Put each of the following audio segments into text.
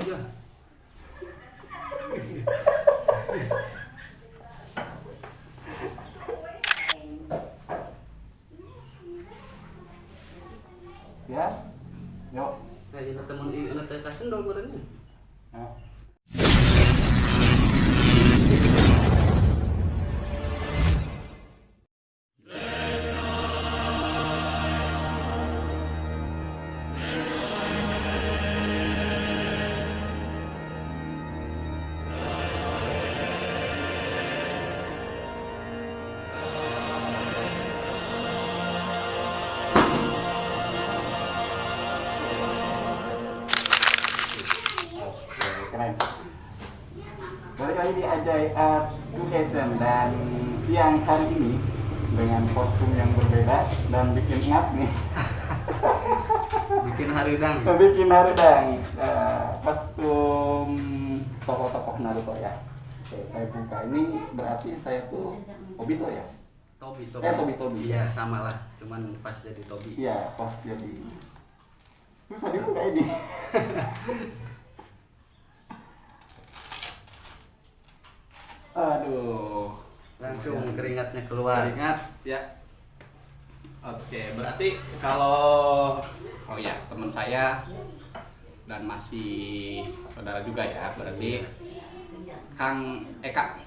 aja. Ya, yuk. Nah, ini teman ini teh sendol merenya. Ya. Keren. Balik lagi di Ajay Art Education dan siang hari ini dengan kostum yang berbeda dan bikin ingat nih. Bikin haridang. Bikin haridang kostum tokoh-tokoh Naruto ya. Oke, saya buka ini berarti saya tuh Obito ya. Tobi. Tobi. Iya, sama lah. Cuman pas jadi Tobi. Iya, pas jadi. Susah dibuka ini. Aduh, Langsung keringatnya keluar. ingat ya. Oke, berarti kalau teman saya dan masih saudara juga ya, berarti Kang Eka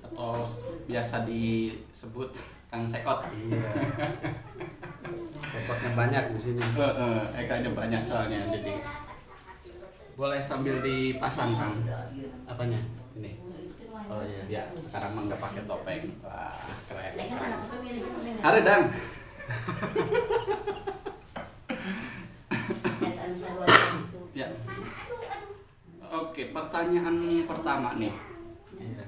atau biasa disebut Kang Sekot. Iya. Repotnya banyak di sini. Ekanya banyak soalnya, jadi boleh sambil dipasang Kang. Apanya? Ini. Oh iya. Ya, sekarang mah nggak pakai topeng. Wah, keren. Haridang. Ya. Oke, pertanyaan pertama nih. Iya.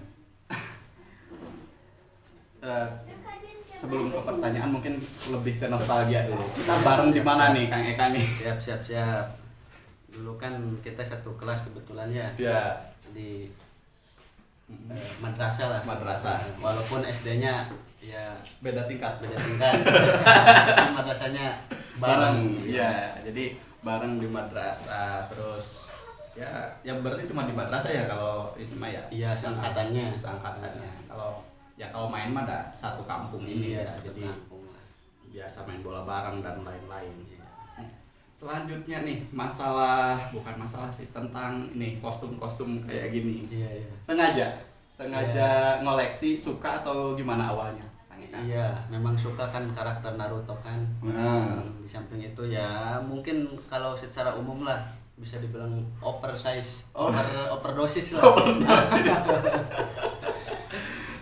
Sebelum ke pertanyaan mungkin lebih ke nostalgia dulu. Kita bareng di mana nih Kang Eka nih? Siap. Dulu kan kita satu kelas kebetulan ya. Ya, Di madrasah lah. madrasah. Walaupun SD-nya ya Beda tingkat. beda tingkat. Tapi madrasahnya bareng. Ya, jadi bareng di madrasah. Terus ya berarti cuma di madrasah ya kalau ini mah ya. Iya, seangkatannya. Seangkatannya. Kalau main mah ada satu kampung ini Iya, ya. Jadi biasa main bola bareng dan lain-lain. Selanjutnya nih bukan masalah sih, tentang ini kostum-kostum kayak gini. Iya. Sengaja ngoleksi, suka atau gimana awalnya? Kang Eka? Iya, memang suka kan karakter Naruto kan. Di samping itu ya mungkin kalau secara umum lah bisa dibilang oversize, overdosis lah.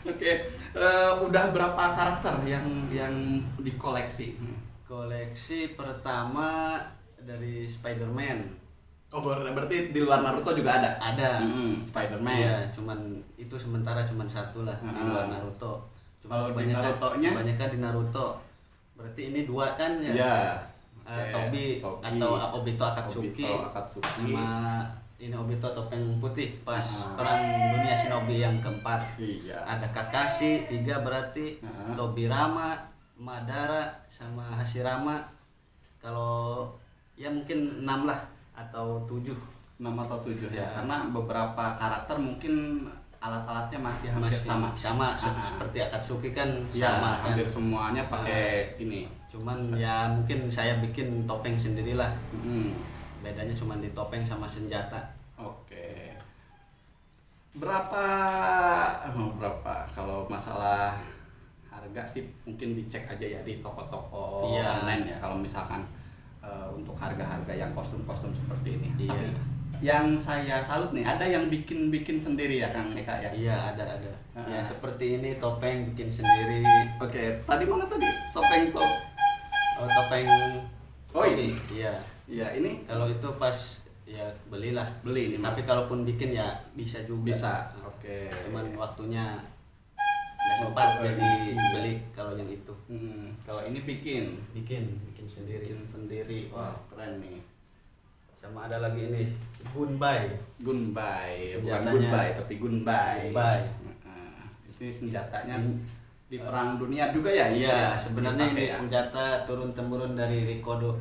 Oke, udah berapa karakter yang dikoleksi? Koleksi pertama dari Spider-Man. Oh, berarti di luar Naruto juga ada? Ada. Spider-Man. Iya, cuman itu sementara cuman satu lah di luar Naruto. Kalau di Naruto-nya? Kebanyakan di Naruto. Berarti ini dua kan ya? Iya. Tobi atau Obito Akatsuki. Sama ini Obito topeng putih pas perang dunia shinobi yang keempat. Iya. Ada Kakashi 3 berarti, Tobirama, Madara sama Hashirama. Kalau ya mungkin 6 lah atau 7. 6 atau 7 ya. Karena beberapa karakter mungkin alat-alatnya masih hampir sama. Seperti Akatsuki kan Ya, sama kan. hampir semuanya pakai ini. Cuman ya mungkin saya bikin topeng sendirilah. Hmm. Bedanya cuma di topeng sama senjata. Oke. Berapa kalau masalah harga sih mungkin dicek aja ya di toko-toko online ya kalau misalkan untuk harga-harga yang kostum-kostum seperti ini. Iya. Tapi yang saya salut nih ada yang bikin sendiri ya Kang Eka ya. Iya, ada. Ya seperti ini topeng bikin sendiri. Oke, tadi mana tadi topeng top? Oh, topeng. Oh, ini. Iya. Iya, ini Kalau itu pas ya beli ini. Tapi kalaupun bikin ya bisa juga. bisa. Oke. Cuman waktunya nggak sempat jadi beli kalau yang itu. Kalau ini bikin sendiri. Wah, keren nih. Sama ada lagi ini Gunbai. Bukan Senjatanya. Gunbai tapi Gunbai. Itu senjatanya di perang dunia juga ya? Iya, sebenarnya ini ya? senjata turun temurun dari Rikodo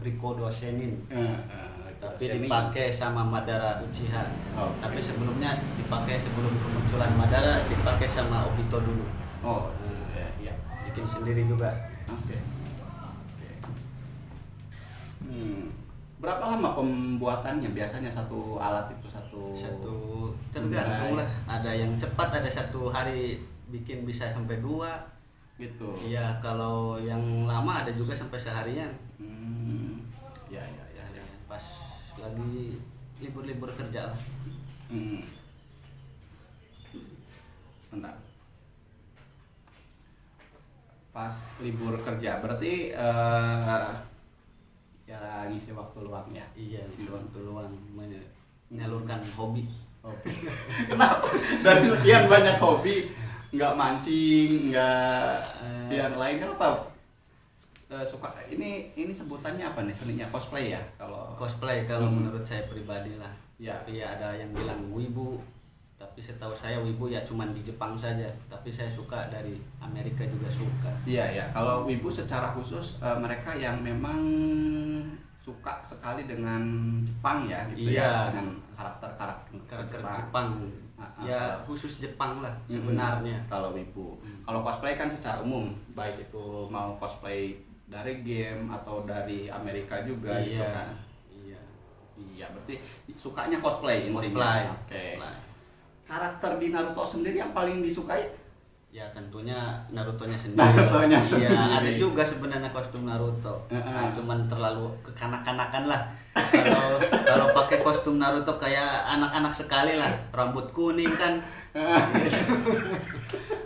Senin. tapi dipakai sama Madara Uchiha. Tapi sebelumnya dipakai sebelum kemunculan Madara dipakai sama Obito dulu. Iya. Bikin sendiri juga. Oke. Berapa lama pembuatannya biasanya satu alat itu satu tergantung lah. Ada yang cepat, ada 1 hari bikin bisa sampai 2 gitu. Iya, kalau yang lama ada juga sampai seharian. Ya. Pas lagi libur-libur kerja lah. Bentar. Pas libur kerja berarti ya ngisi waktu luang ya. Iya, ngisi waktu luang menyalurkan hobi. Kenapa dari sekian banyak hobi nggak mancing, nggak yang lain, kenapa suka ini sebutannya apa nih, seninya cosplay ya? Kalau cosplay menurut saya pribadi lah. Ya. Tapi ada yang bilang wibu, tapi setahu saya wibu ya cuman di Jepang saja, tapi saya suka dari Amerika juga suka. Iya. Kalau wibu secara khusus mereka yang memang suka sekali dengan Jepang ya gitu. Iya. Ya, dengan karakter Jepang. Ya khusus Jepang lah sebenarnya. Kalau wibu. Kalau cosplay kan secara umum, baik itu mau cosplay dari game atau dari Amerika juga gitu kan. Iya, berarti sukanya cosplay intinya. Cosplay. Oke. Karakter di Naruto sendiri yang paling disukai? Ya tentunya Naruto-nya sendiri. Naruto-nya Ya sendiri. ada juga sebenarnya kostum Naruto. Cuman terlalu kekanak-kanakan lah. Kalau pakai kostum Naruto kayak anak-anak sekali lah, rambut kuning kan.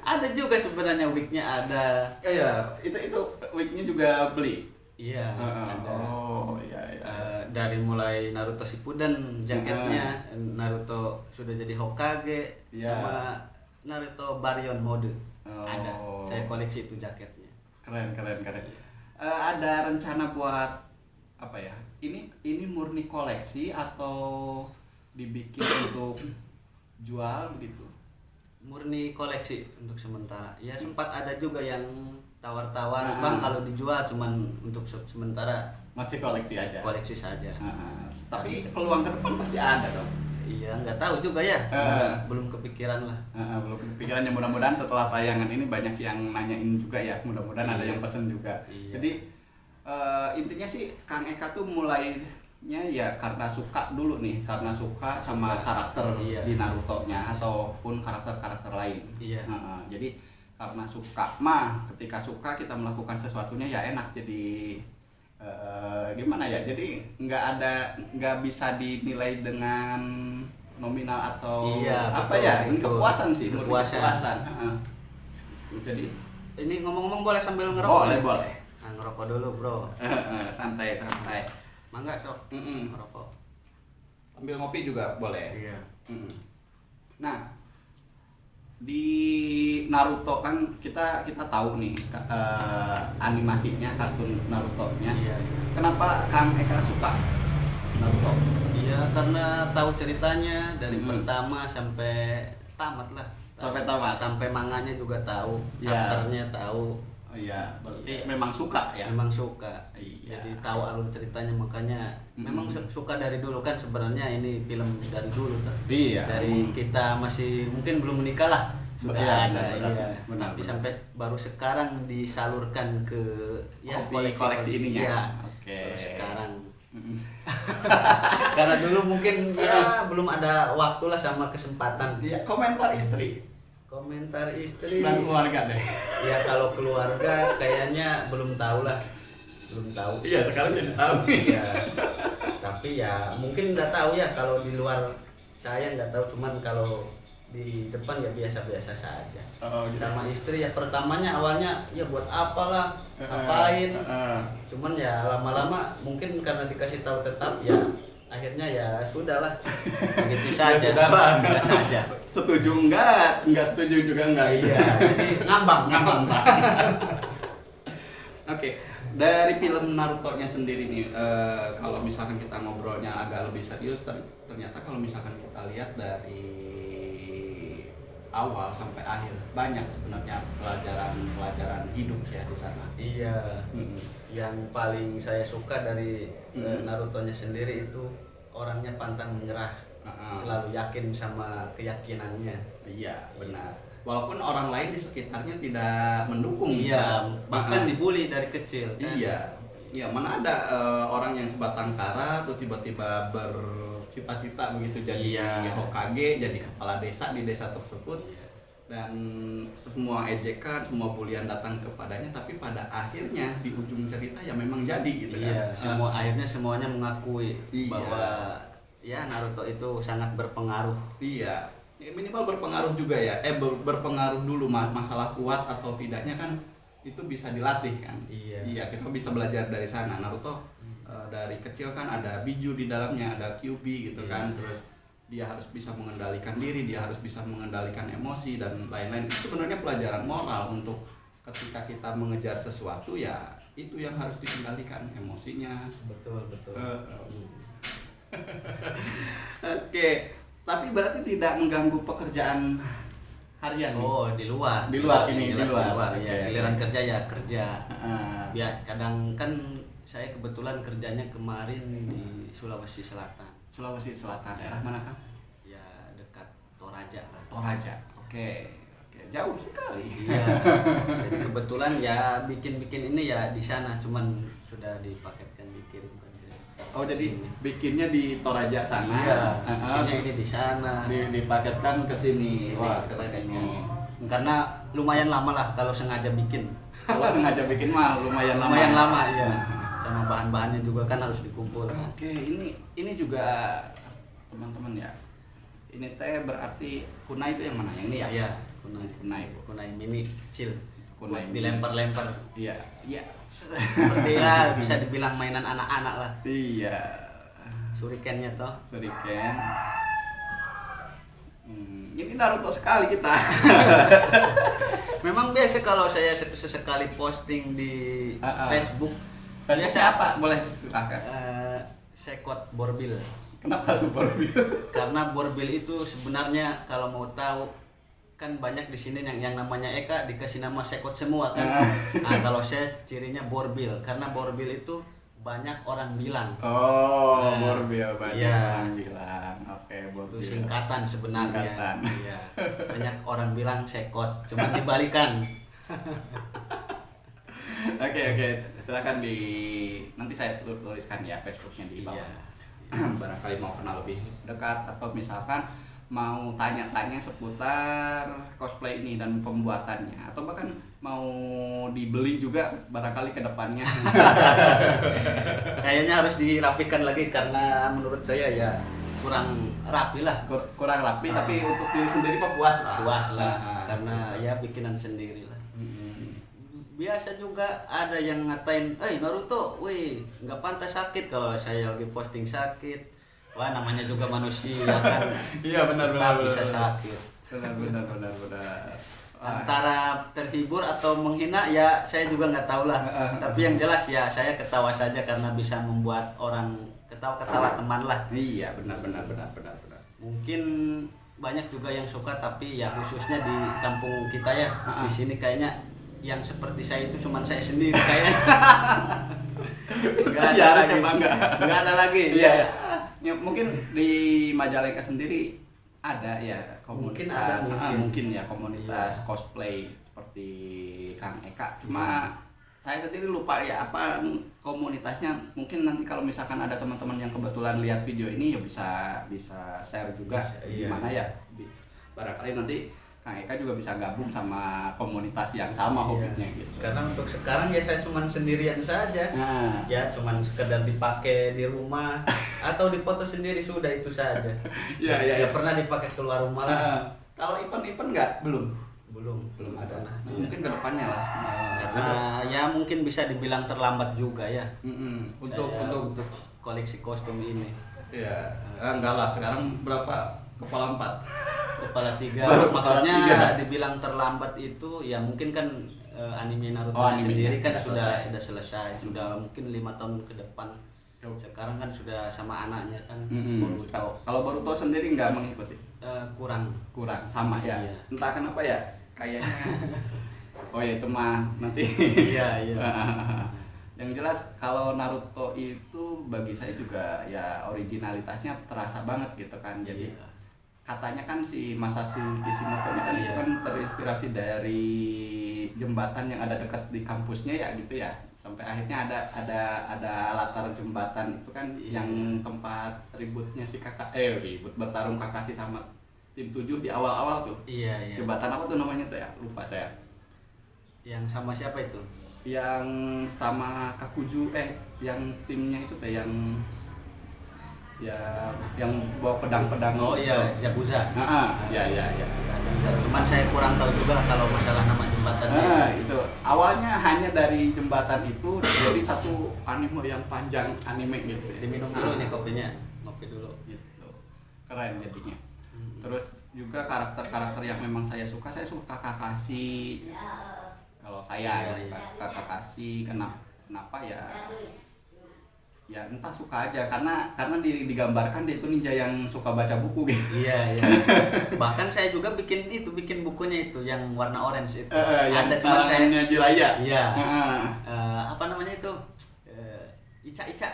Ada juga sebenarnya wignya ada. Iya, itu wignya juga beli. Iya. Ada. Iya. Dari mulai Naruto Shippuden jaketnya, Naruto sudah jadi Hokage, sama Naruto Baryon mode. Ada. Saya koleksi itu jaketnya. Keren. Ada rencana buat apa ya? Ini murni koleksi atau dibikin untuk jual begitu? Murni koleksi untuk sementara. Ya sempat ada juga yang tawar-tawar, Bang kalau dijual cuman untuk sementara. Masih koleksi aja. Koleksi saja. Tapi peluang ke depan pasti ada dong. Iya, nggak tahu juga ya. Belum kepikiran lah. Belum kepikirannya, mudah-mudahan setelah tayangan ini banyak yang nanyain juga ya. Mudah-mudahan ada yang pesen juga. Iya. Jadi intinya sih Kang Eka tuh mulainya ya karena suka dulu nih, karena suka sama karakter di Naruto-nya ataupun karakter-karakter lain. Iya. Jadi karena suka ketika suka kita melakukan sesuatunya ya enak, jadi gimana ya, jadi nggak bisa dinilai dengan nominal atau ini kepuasan sih, kepuasan. Jadi ini ngomong-ngomong boleh sambil ngerokok? Boleh. Nah, ngerokok dulu bro. Santai. Mangga sok. Ngerokok. Sambil ngopi juga boleh. Iya. Nah, di Naruto kan kita tahu nih animasinya, kartun Naruto-nya. Iya. Kenapa Kang Eka suka Naruto? Iya, karena tahu ceritanya dari pertama sampai tamat lah. Sampai tamat. Sampai manganya juga tahu, chapternya tahu. Oh iya, berarti memang suka ya. Memang suka. Iya. Jadi tahu alur ceritanya, makanya memang suka dari dulu kan sebenarnya ini film dari dulu kan. Iya. Dari kita masih mungkin belum menikah lah sudah ada. Benar. Tapi sampai baru sekarang disalurkan ke koleksi ininya. Iya. Oke. Baru sekarang. Karena dulu mungkin belum ada waktu lah sama kesempatan. Iya, komentar istri dan keluarga deh. Ya kalau keluarga kayaknya belum tahu lah. Iya, sekarang jadi tahu. Iya. Tapi ya mungkin udah tahu ya, kalau di luar saya nggak tahu, cuman kalau di depan ya biasa-biasa saja. Gitu. Sama istri ya pertamanya awalnya ya buat apalah, ngapain. Cuman ya lama-lama mungkin karena dikasih tahu tetap ya akhirnya ya sudahlah. Begitu saja. Ya sudahlah. Biasa aja. Setuju enggak setuju juga enggak. Iya, jadi ngambang. Oke, dari film Naruto-nya sendiri nih, kalau misalkan kita ngobrolnya agak lebih serius, ternyata kalau misalkan kita lihat dari awal sampai akhir banyak sebenarnya pelajaran hidup ya di sana. Iya. Yang paling saya suka dari Naruto-nya sendiri itu orangnya pantang menyerah, selalu yakin sama keyakinannya. Iya, benar. Walaupun orang lain di sekitarnya tidak mendukung. Iya, bahkan dibully dari kecil. Kan? Iya, ya mana ada orang yang sebatang kara terus tiba-tiba bercita-cita begitu jadi Hokage, jadi kepala desa di desa tersebut, dan semua ejekan, semua bulian datang kepadanya, tapi pada akhirnya di ujung cerita ya memang jadi gitu kan. Akhirnya semuanya mengakui bahwa ya Naruto itu sangat berpengaruh. Iya. Ya, minimal berpengaruh juga ya. Berpengaruh dulu, masalah kuat atau tidaknya kan itu bisa dilatih kan. Iya, kita bisa belajar dari sana. Naruto dari kecil kan ada biju di dalamnya, ada Kyuubi gitu kan. Terus dia harus bisa mengendalikan diri, dia harus bisa mengendalikan emosi dan lain-lain. Itu sebenarnya pelajaran moral untuk ketika kita mengejar sesuatu, ya itu yang harus dikendalikan emosinya. Betul. Oke. Tapi berarti tidak mengganggu pekerjaan harian. Oh, di luar. Di luar ini, di luar. Ya, giliran kerja ya kerja. Biasa kadang kan saya kebetulan kerjanya kemarin di Sulawesi Selatan. Sulawesi Selatan, daerah mana, Kang? Ya, dekat Toraja lah. Toraja. Oke. Jauh sekali. Iya. Jadi kebetulan ya bikin ini ya di sana, cuman sudah dipaketkan dikirim. Oh, jadi bikinnya di Toraja sana. Iya. Bikinnya ini di sana. Dipaketkan ke sini. Wah, keren. Karena lumayan lama lah kalau sengaja bikin. Kalau sengaja bikin mah lumayan lama. Lumayan lama, iya. Sama bahan-bahannya juga kan harus dikumpul. Oke, ini juga teman-teman ya. Ini teh berarti kunai itu yang mana? Yang ini ya? Iya, kunai mini kecil. Kunai dilempar-lempar. Iya. Seperti ya bisa dibilang mainan anak-anak lah. Iya. Shurikennya toh. Shuriken. Ini Naruto sekali kita. Memang biasa kalau saya sesekali posting di Facebook. Biasa apa? Boleh silakan. Sekot Borbil. Kenapa tuh Borbil? Karena Borbil itu sebenarnya kalau mau tahu kan banyak di sini yang namanya Eka dikasih nama Sekot semua kan. Nah, kalau saya cirinya Borbil karena Borbil itu banyak orang bilang. Oh, Borbil banyak orang bilang. Oke, Borbil. Itu singkatan sebenarnya. Iya. Banyak orang bilang Sekot, cuma dibalikan. Oke. Silakan nanti saya tuliskan ya Facebooknya di bawah. Barangkali mau kenal lebih dekat atau misalkan mau tanya-tanya seputar cosplay ini dan pembuatannya, atau bahkan mau dibeli juga barangkali ke depannya. Kayaknya harus dirapikan lagi karena menurut saya ya kurang rapi lah. Kurang rapi, tapi untuk diri sendiri kok puas lah. Karena ya bikinan sendiri lah. Biasa juga ada yang ngatain, Naruto, nggak pantas sakit kalau saya lagi posting sakit. Wah, namanya juga manusia kan. Iya, benar. Bisa sakit. Benar. Antara terhibur atau menghina ya saya juga nggak tahu lah. Tapi yang jelas ya saya ketawa saja karena bisa membuat orang ketawa teman lah. Iya, benar. Mungkin banyak juga yang suka, tapi ya khususnya di kampung kita ya. Di sini kayaknya yang seperti saya itu cuman saya sendiri kayaknya. Nggak ada lagi. Iya. Ya, mungkin di Majalengka sendiri ada ya komunitas, mungkin ya komunitas cosplay seperti Kang Eka. Cuma saya sendiri lupa ya apa komunitasnya. Mungkin nanti kalau misalkan ada teman-teman yang kebetulan lihat video ini ya bisa share juga di mana ya. Barangkali nanti Kang Eka juga bisa gabung sama komunitas yang sama hobinya gitu. Karena untuk sekarang ya saya cuman sendirian saja. Ya cuman sekedar dipakai di rumah atau dipoto sendiri sudah itu saja. Ya pernah dipakai keluar rumah lah. Kalau event nggak belum ada. Mungkin kedepannya lah. Karena ya mungkin bisa dibilang terlambat juga ya. Untuk koleksi kostum ini. Ya enggak lah, sekarang berapa? Kepala 4, Kepala 3. Maksudnya dibilang terlambat itu ya mungkin kan anime Naruto sendiri kan sudah selesai, sudah mungkin 5 tahun ke depan. Sekarang kan sudah sama anaknya kan. Kalau Boruto sendiri nggak mengikuti? Kurang sama ya. Iya. Entah kenapa ya, kayaknya. Oh ya itu mah nanti. Iya. Yang jelas kalau Naruto itu bagi saya juga ya originalitasnya terasa banget gitu kan. Jadi Iya. katanya kan si Masashi Kishimoto-nya kan itu Iya. kan terinspirasi dari jembatan yang ada dekat di kampusnya ya gitu ya. Sampai akhirnya ada latar jembatan itu kan Iya. yang tempat ributnya si ribut bertarung Kakashi sama tim 7 di awal-awal tuh. Iya, iya. Jembatan apa tuh namanya tuh ya? Lupa saya. Yang sama siapa itu? Yang sama Kakuju yang timnya itu teh yang bawa pedang-pedang. Oh iya, Yakuza. Ya. Cuman saya kurang tahu juga kalau masalah nama jembatannya. Itu awalnya hanya dari jembatan itu jadi satu anime yang panjang anime gitu. Diminum dulu nih kopinya. Ngopi dulu. Gitu. Keren jadinya. Terus juga karakter-karakter yang memang saya suka Kakashi. Kalau saya Iya. suka Kakashi, kenapa ya entah suka aja karena digambarkan dia itu ninja yang suka baca buku gitu. Iya. Bahkan saya juga bikin bukunya itu yang warna orange itu. Yang Ada cuman saya karangannya Jiraiya. Iya. Apa namanya itu? Ica.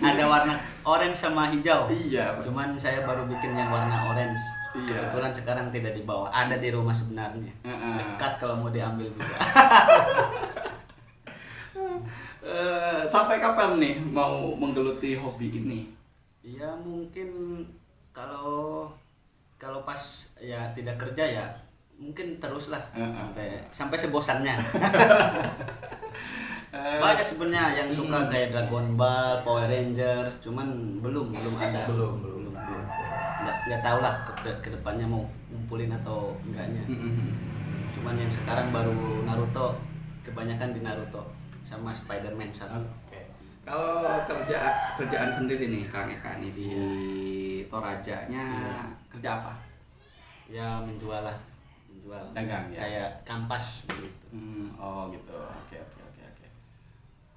Ada warna orange sama hijau. Iya. Cuman saya baru bikin yang warna orange. Iya. Kebetulan sekarang tidak dibawa. Ada di rumah sebenarnya. Dekat kalau mau diambil juga. Sampai kapan nih mau menggeluti hobi ini? Iya mungkin kalau pas ya tidak kerja ya mungkin terus lah sampai sebosannya. Banyak sebenarnya yang suka kayak Dragon Ball, Power Rangers, cuman belum ada. Belum. Nggak tahu lah ke depannya mau ngumpulin atau enggaknya. Cuman yang sekarang baru Naruto, kebanyakan di Naruto sama Spider-Man 1. Oke. Kalau kerjaan sendiri nih Kang Eka nih di Torajanya kerja apa? Ya menjual Dagang ya. kayak kampas begitu. Oh gitu. Oke.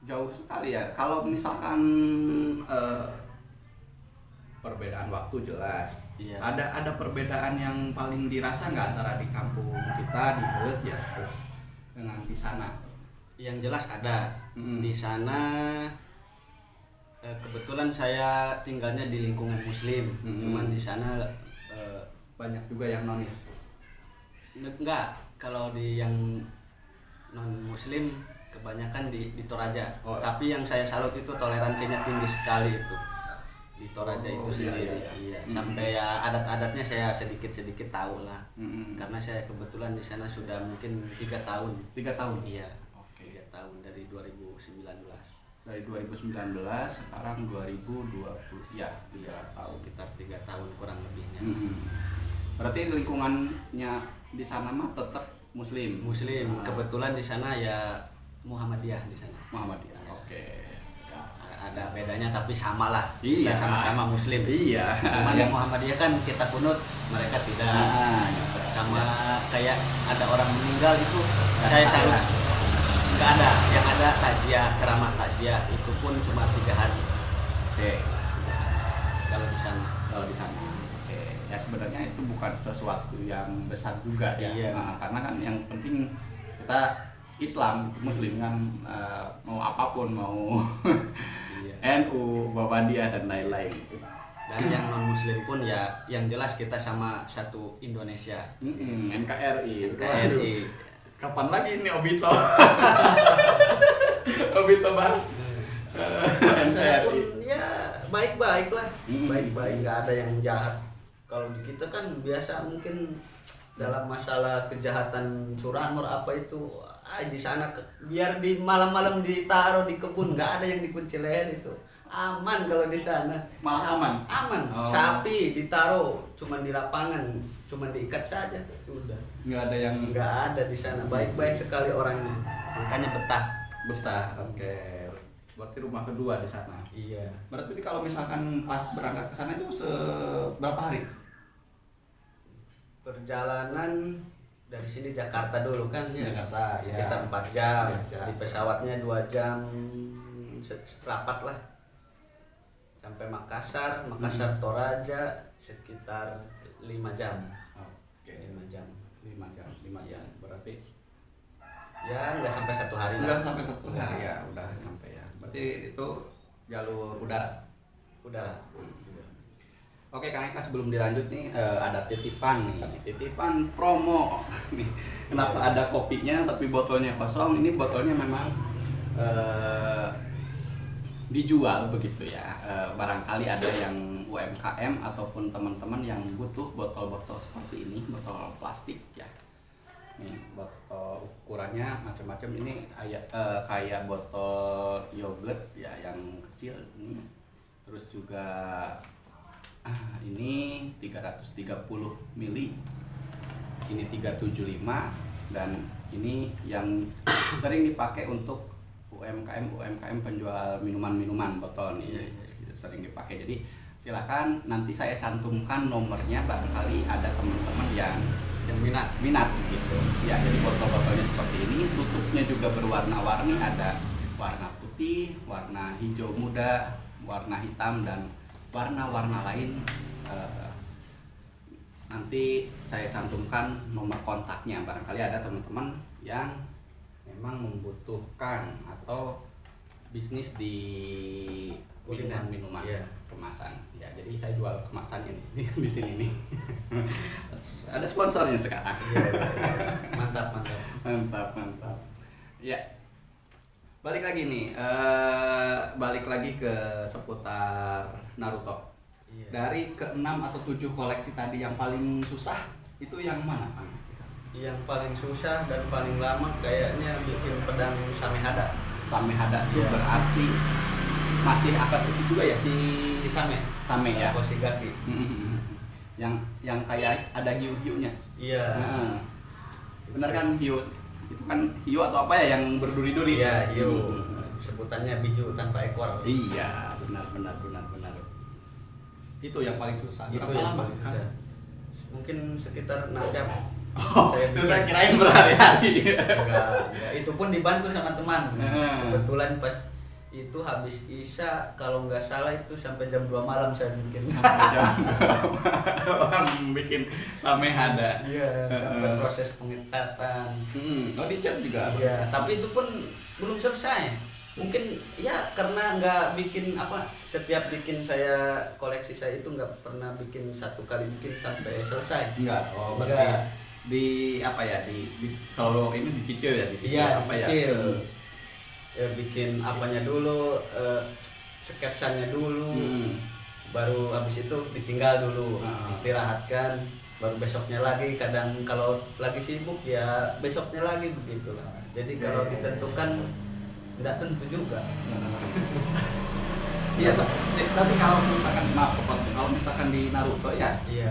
Jauh sekali ya. Kalau misalkan perbedaan waktu jelas. Iya. Ada perbedaan yang paling dirasa nggak antara di kampung kita di Belet ya terus dengan di sana? Yang jelas ada. Di sana kebetulan saya tinggalnya di lingkungan muslim. Cuman di sana Banyak juga yang nonis. enggak, kalau di yang non muslim kebanyakan di Toraja. Tapi yang saya salut itu toleransinya tinggi sekali itu. Di Toraja itu sendiri. Iya. Sampai ya adat-adatnya saya sedikit tahu lah. Karena saya kebetulan di sana sudah mungkin 3 tahun. 3 tahun. Iya. Oke. 3 tahun dari 2019. Dari 2019 sekarang 2020 ya 3 tahun. Sekitar 3 tahun kurang lebihnya. Berarti lingkungannya di sana mah tetap muslim. Kebetulan di sana ya Muhammadiyah di sana. Muhammadiyah. Oke. Ada bedanya tapi sama lah. Iya. Kita sama-sama muslim. Iya. Cuman yang Muhammadiyah kan kita kunut, mereka tidak. Gitu. Sama kayak ada orang meninggal itu saya salut. Enggak ada. Yang ada takziah, ceramah takziah itu pun cuma 3 hari. Oke. Kalau di sana. Oke. Ya sebenarnya itu bukan sesuatu yang besar juga ya. Iya. Karena kan yang penting kita Islam, Muslim kan mau apapun, mau NU, Muhammadiyah dan lain-lain. Dan yang non muslim pun ya yang jelas kita sama satu Indonesia. NKRI. NKRI. Kapan lagi ini Obito? Obito bahas. Saya pun NKRI. ya baik-baik lah. Baik-baik, nggak ada yang jahat. Kalau di kita kan biasa mungkin dalam masalah kejahatan curanmor apa itu di sana biar di malam-malam ditaruh di kebun, nggak ada yang dikunci leher itu. Aman kalau di sana. Malah aman. Oh. Sapi ditaruh cuman di lapangan, cuman diikat saja sudah. Nggak ada yang Nggak ada di sana. Baik-baik sekali orangnya. Makanya betah. Oke. Berarti rumah kedua di sana. Iya. Berarti kalau misalkan pas berangkat ke sana itu berapa hari? Perjalanan dari sini Jakarta dulu kan ya. Jakarta Sekitar ya. 4 jam. 4 jam. Di pesawatnya 2 jam rapat lah. Sampai Makassar Toraja sekitar 5 jam. Oke. 5 jam. 5 jam. Berarti Ya nggak sampai 1 hari lah. enggak sampai 1 hari ya udah nyampe ya. Berarti berarti itu jalur udara. Udara. Oke Kang Eka, sebelum dilanjut nih ada titipan nih, titipan promo. Nih, kenapa ada kopinya tapi botolnya kosong? Ini botolnya memang dijual begitu ya. Barangkali ada yang UMKM ataupun teman-teman yang butuh botol-botol seperti ini, botol plastik ya. Nih botol ukurannya macam-macam, ini kayak botol yogurt ya yang kecil ini. Terus juga ini 330 ml, ini 375, dan ini yang sering dipakai untuk UMKM penjual minuman botol nih, sering dipakai. Jadi silahkan nanti saya cantumkan nomornya, barangkali ada teman-teman yang minat gitu ya. Jadi botol-botolnya seperti ini, tutupnya juga berwarna-warni, ada warna putih, warna hijau muda, warna hitam, dan warna-warna lain. Nanti saya cantumkan nomor kontaknya, barangkali ada teman-teman yang memang membutuhkan atau bisnis di minuman kemasan ya. Jadi saya jual kemasannya nih di sini nih. Ada sponsornya sekarang. Mantap. Ya, balik lagi nih, balik lagi ke seputar Naruto. Dari ke-6 atau 7 koleksi tadi, yang paling susah itu yang mana, Kang? Yang paling susah dan paling lama kayaknya bikin pedang Samehada Itu berarti masih akad itu juga ya si Same ya. Koshigaki. Yang kayak ada hiu-hiunya. Iya. Benar kan, hiu itu kan hiu atau apa ya yang berduri-duri? Iya, hiu. Sebutannya biju tanpa ekor. Iya, benar. Itu yang paling susah. Itu Berapa yang lama? paling susah. Mungkin sekitar 6 jam. Saya kirain berhari-hari. Enggak, itu pun dibantu sama teman. Kebetulan pas itu habis isya, kalau nggak salah itu sampai jam 2 malam saya bikin. Sampai jam 2 malam bikin Samehada. Iya, sampai proses pengecatan. Oh, dicat juga. Iya, tapi itu pun belum selesai. Mungkin ya karena nggak bikin setiap bikin saya koleksi saya itu nggak pernah bikin satu kali bikin sampai selesai. Enggak. Oh, berarti di kalau ini dicicil ya, iya, dicicil. Ya bikin apanya dulu, sketsanya dulu, baru habis itu ditinggal dulu, istirahatkan, baru besoknya lagi. Kadang kalau lagi sibuk ya besoknya lagi begitu lah. Jadi kalau ditentukan tidak tentu juga. Iya, tapi kalau misalkan di Naruto ya. Iya.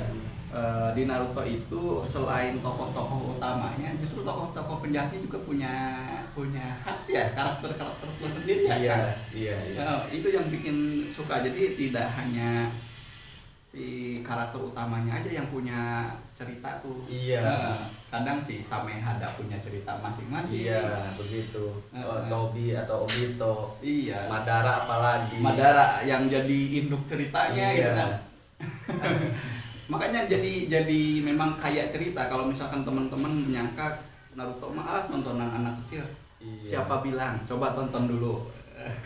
Di Naruto itu selain tokoh-tokoh utamanya, justru tokoh-tokoh penjahatnya juga punya khas ya, karakter tersendiri ya. Iya. Itu yang bikin suka. Jadi tidak hanya si karakter utamanya aja yang punya cerita tuh. Iya. Kadang si Samehada punya cerita masing-masing. Iya, begitu. Tobi atau Obito. Iya. Madara apalagi. Madara yang jadi induk ceritanya gitu kan. Makanya jadi memang kayak cerita. Kalau misalkan teman-teman menyangka Naruto mah tontonan anak kecil. Iya. Siapa bilang? Coba tonton dulu.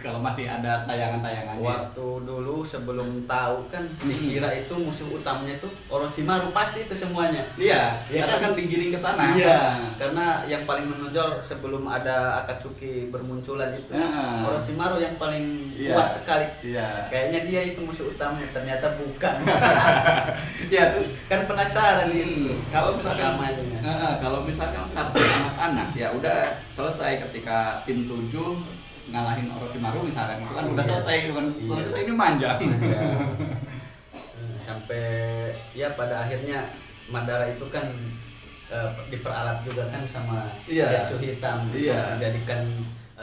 Kalau masih ada tayangan-tayangannya. Waktu dulu sebelum tahu kan dikira itu musuh utamanya itu Orochimaru, pasti itu semuanya. Iya, ya karena kan digiring ke sana. Iya, karena yang paling menonjol sebelum ada Akatsuki bermunculan itu Orochimaru yang paling kuat sekali. Iya. Kayaknya dia itu musuh utamanya, ternyata bukan. Iya, terus kan penasaran itu. Kalau misalkan kartu anak-anak ya udah selesai ketika tim 7 ngalahin Orochimaru misalkan, itu kan udah selesai kan. Kita ini manja. Sampai ya pada akhirnya Madara itu kan diperalat juga kan sama Zetsu Hitam, menjadikan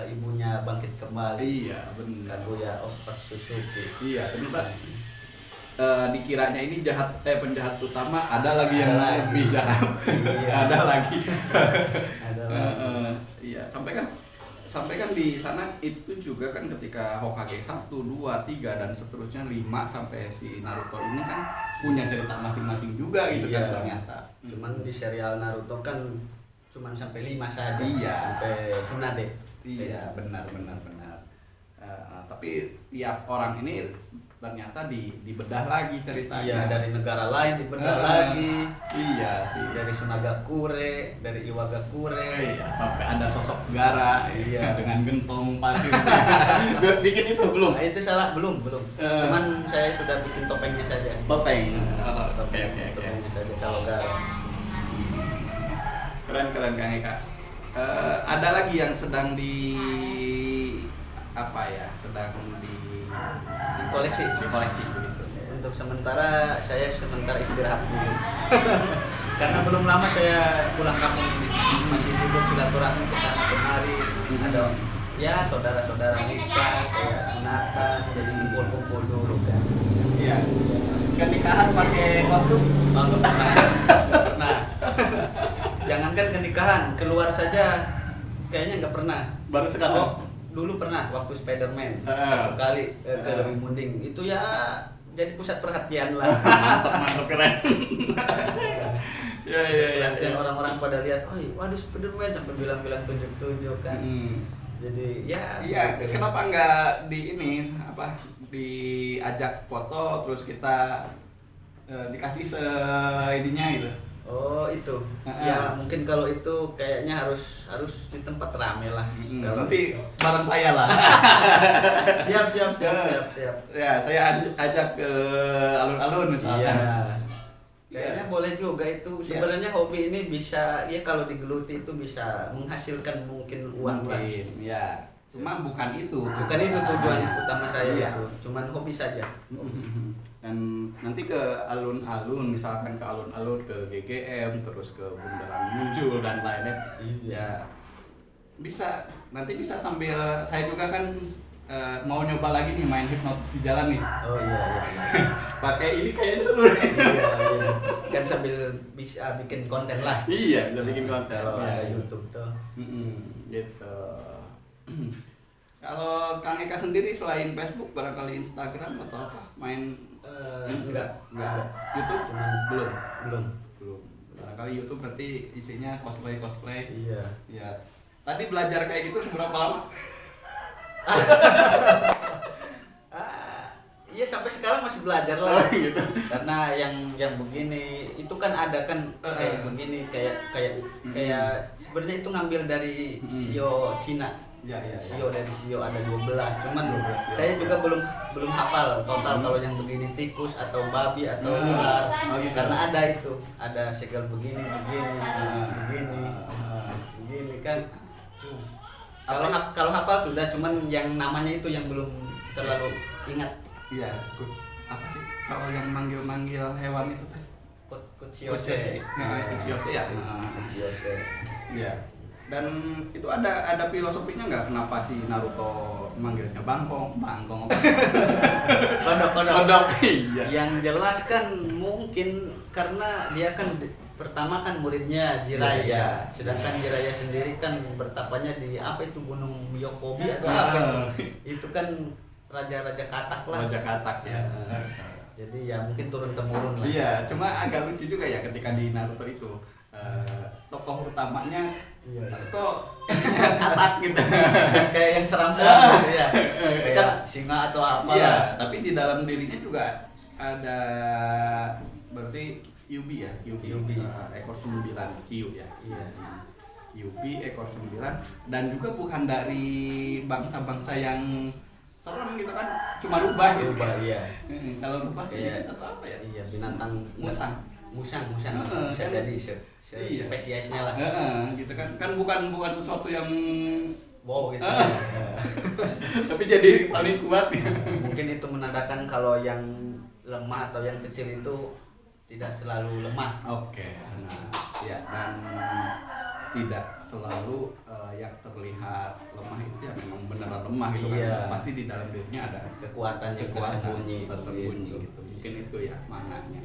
ibunya bangkit kembali. Iya, benar. Kaguya Otsutsuki. Iya, ternyata dikiranya ini penjahat utama, ada lagi yang lebih jahat. Ada lagi. Iya, sampai kan di sana itu juga kan ketika Hokage 1, 2, 3 dan seterusnya 5 sampai si Naruto ini kan punya cerita masing-masing juga gitu kan ternyata. Cuman di serial Naruto kan cuman sampai 5 saja. Iya. Sampai Tsunade. Iya, benar. tapi tiap orang ini ternyata dibedah lagi ceritanya. Iya, dari negara lain dibedah lagi. Iya sih. Dari Sunagakure, dari Iwagakure. Iya, sampai ada sosok Gara Iya. dengan gentong pasir. Bikin itu belum? Nah, itu salah belum. Cuman saya sudah bikin topengnya saja. Topeng. Oke. Oke. Topengnya saja kalau Gara. Keren Kang Eka. Ada lagi yang sedang sedang Koleksi. dikoleksi begitu. Untuk sementara saya istirahat dulu. Karena belum lama saya pulang kampung ini. Masih sibuk silaturahmi ke sana kemari. Ada ya saudara-saudara nikah, kayak sunatan, jadi kumpul-kumpul dulu kan. Iya. Kenikahan pakai kostum? Nggak pernah. Jangankan kenikahan, keluar saja kayaknya nggak pernah. Baru sekarang. Oh, dulu pernah waktu Spiderman satu kali ke Munding itu ya jadi pusat perhatian lah. Mantap keren. Ya. Perhatian orang-orang pada lihat, oh waduh Spiderman sampai bilang-bilang tunjuk-tunjuk kan. Jadi ya. Iya, gitu. kenapa nggak diajak foto terus kita dikasih ininya gitu. Oh itu, ya mungkin kalau itu kayaknya harus di tempat rame lah. Kalau nanti bareng saya lah. siap. Ya, saya ajak ke alun-alun misalnya. Iya. Kayaknya boleh juga itu. Sebenarnya hobi ini bisa ya kalau digeluti itu bisa menghasilkan mungkin uang lah. Ya. Cuma bukan itu. Bukan itu tujuan utama saya Iya. itu. Cuman hobi saja. Dan nanti ke alun-alun, misalkan ke alun-alun, ke GGM, terus ke Bundaran Muncul dan lainnya. Ya bisa, nanti bisa sambil saya juga kan mau nyoba lagi nih main hipnotis di jalan nih. Oh iya. Pakai ini kayaknya seru. Iya. Kan sambil bisa bikin konten lah. Iya, bisa bikin konten. Kalau Ya. ada YouTube tuh. Gitu. Kalau Kang Eka sendiri selain Facebook barangkali Instagram atau apa? Main Enggak. YouTube? Cuman belum. Barangkali YouTube berarti isinya cosplay. Iya. Ya. Tadi belajar kayak gitu seberapa lama? Iya sampai sekarang masih belajar lah. Oh, gitu. Karena yang begini itu kan ada kan kayak begini kayak sebenarnya itu ngambil dari sio Cina. Ya. Sio dari sio ada 12. Cuman 12, saya juga belum hafal total kalau yang begini tikus atau babi atau ular. Oh, gitu. Karena ada itu, ada segel begini kan. Kalau hafal sudah, cuman yang namanya itu yang belum terlalu ingat. Iya, apa sih? Kalau yang manggil hewan itu teh? Kutsiose. Kutsiose ya. Kutsiose. Iya. Dan itu ada filosofinya nggak kenapa si Naruto manggilnya Bangkong apa? Kodok. Iya. Yang jelas kan mungkin karena dia kan pertama kan muridnya Jiraiya. Iya. Sedangkan Jiraiya sendiri kan bertapanya di apa itu Gunung Yokobi atau apa? Itu kan raja-raja katak lah. Raja katak ya. Jadi ya mungkin turun temurun lah. Iya, cuma agak lucu juga ya ketika di Naruto itu tokoh utamanya Naruto katak gitu. Kayak yang seram-seram gitu ya. Kan Kayak singa atau apa. Iya, tapi di dalam dirinya juga ada berarti Yubi. Ekor 9 Kyu ya. Iya. Yubi ekor 9 dan juga bukan dari bangsa-bangsa yang serem gitu kan, cuma rubah gitu. Rubah iya. Kalau rubah Kayak atau apa ya? Iya, binatang Musang. Bisa kan? jadi Iya. spesiesnya lah. Gitu kan bukan sesuatu yang Wow gitu. tapi jadi paling kuat ya. Mungkin itu menandakan kalau yang lemah atau yang kecil itu tidak selalu lemah. Oke. Nah, ya dan tidak selalu yang terlihat lemah itu ya memang beneran lemah gitu Iya. kan. Pasti di dalam dirinya ada Kekuatan yang tersembunyi gitu. Mungkin itu ya maknanya.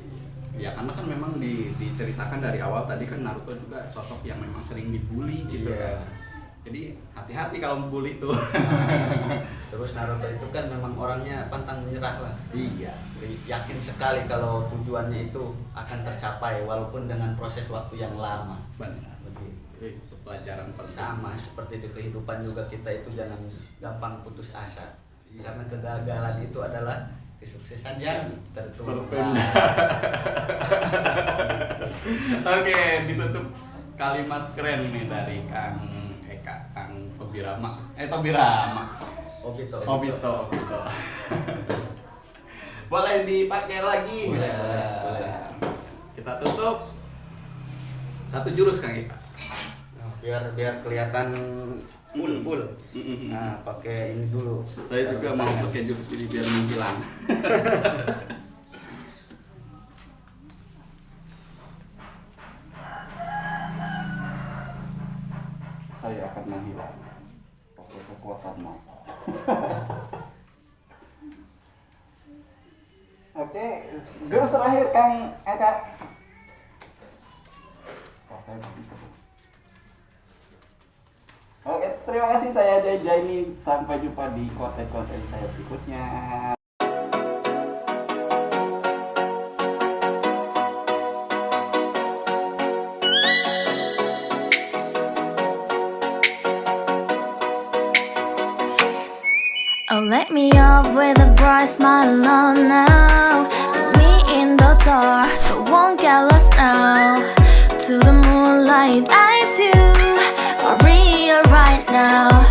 Ya karena kan memang diceritakan dari awal tadi kan Naruto juga sosok yang memang sering dibully gitu Iya. kan. Jadi hati-hati kalau membuli itu. Terus Naruto itu kan memang orangnya pantang menyerah lah. Iya. Yakin sekali kalau tujuannya itu akan tercapai walaupun dengan proses waktu yang lama. Benar. Begitu. Itu pelajaran penting. Sama seperti di kehidupan juga kita itu jangan gampang putus asa. Karena kegagalan itu adalah kesuksesan yang tertunda. Oke, ditutup kalimat keren nih dari Kang Eka, Kang Tobi Rama. Tobi Rama. Obito. Boleh dipakai lagi. Boleh. Kita tutup. Satu jurus Kang Eka. Biar kelihatan full. Nah, pakai ini dulu. Saya juga mau pakai jurus ini biar menghilang. Saya akan menghilang. Pakai kekuatan mau. Oke, jurus terakhir Kang Eka. Oke, terima kasih, saya Jaini. Sampai jumpa di konten-konten saya berikutnya. Oh, let me up with a bright smile on now. Put me in the dark, so won't get lost now. To the moonlight, eyes you, Maria right now.